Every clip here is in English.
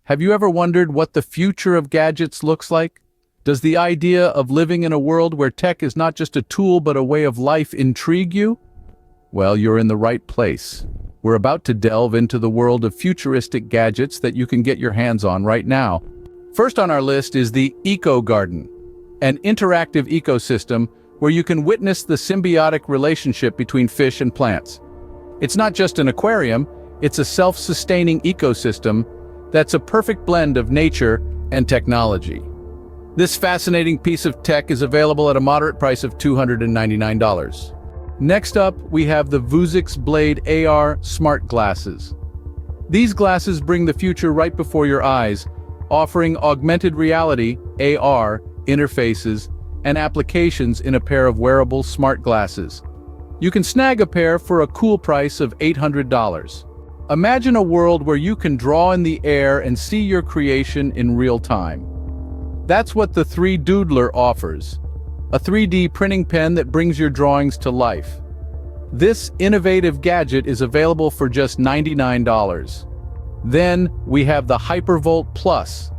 Have you ever wondered what the future of gadgets looks like? Does the idea of living in a world where tech is not just a tool but a way of life intrigue you? Well, you're in the right place. We're about to delve into the world of futuristic gadgets that you can get your hands on right now. First on our list is the Eco Garden, an interactive ecosystem where you can witness the symbiotic relationship between fish and plants. It's not just an aquarium, it's a self-sustaining ecosystem that's a perfect blend of nature and technology. This fascinating piece of tech is available at a moderate price of $299. Next up, we have the Vuzix Blade AR smart glasses. These glasses bring the future right before your eyes, offering augmented reality, AR, interfaces, and applications in a pair of wearable smart glasses. You can snag a pair for a cool price of $800. Imagine a world where you can draw in the air and see your creation in real time. That's what the 3Doodler offers, a 3D printing pen that brings your drawings to life. This innovative gadget is available for just $99. Then we have the Hypervolt Plus,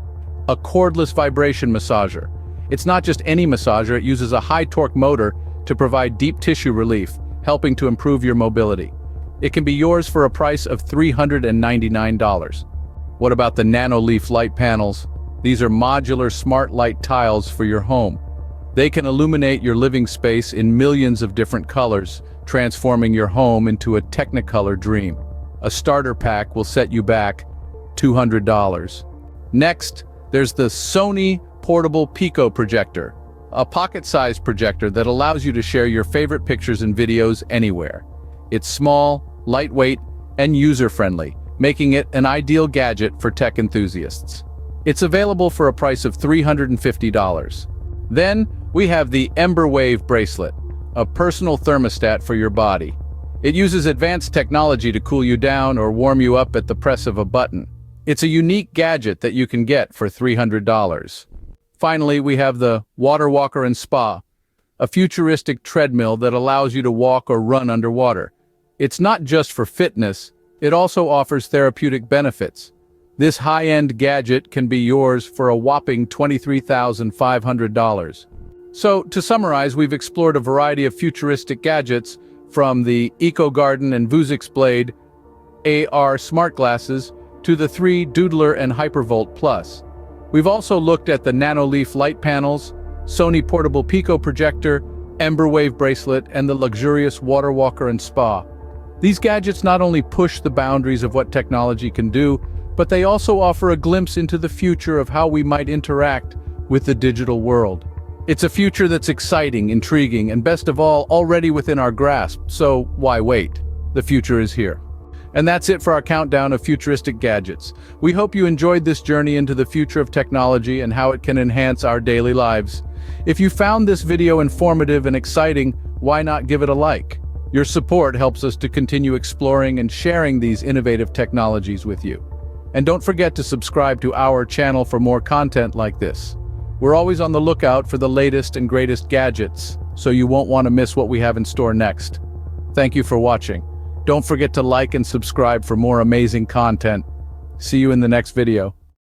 a cordless vibration massager. It's not just any massager, it uses a high-torque motor to provide deep tissue relief, helping to improve your mobility. It can be yours for a price of $399. What about the NanoLeaf light panels? These are modular smart light tiles for your home. They can illuminate your living space in millions of different colors, transforming your home into a Technicolor dream. A starter pack will set you back $200. Next, there's the Sony Portable Pico Projector, a pocket-sized projector that allows you to share your favorite pictures and videos anywhere. It's small, lightweight, and user-friendly, making it an ideal gadget for tech enthusiasts. It's available for a price of $350. Then, we have the EmberWave bracelet, a personal thermostat for your body. It uses advanced technology to cool you down or warm you up at the press of a button. It's a unique gadget that you can get for $300. Finally, we have the Water Walker and Spa, a futuristic treadmill that allows you to walk or run underwater. It's not just for fitness, it also offers therapeutic benefits. This high-end gadget can be yours for a whopping $23,500. So, to summarize, we've explored a variety of futuristic gadgets, from the Eco Garden and Vuzix Blade AR smart glasses to the 3Doodler and Hypervolt Plus. We've also looked at the NanoLeaf light panels, Sony Portable Pico Projector, EmberWave bracelet, and the luxurious Water Walker and Spa. These gadgets not only push the boundaries of what technology can do, but they also offer a glimpse into the future of how we might interact with the digital world. It's a future that's exciting, intriguing, and best of all, already within our grasp, so why wait? The future is here. And that's it for our countdown of futuristic gadgets. We hope you enjoyed this journey into the future of technology and how it can enhance our daily lives. If you found this video informative and exciting, why not give it a like? Your support helps us to continue exploring and sharing these innovative technologies with you. And don't forget to subscribe to our channel for more content like this. We're always on the lookout for the latest and greatest gadgets, so you won't want to miss what we have in store next. Thank you for watching. Don't forget to like and subscribe for more amazing content. See you in the next video.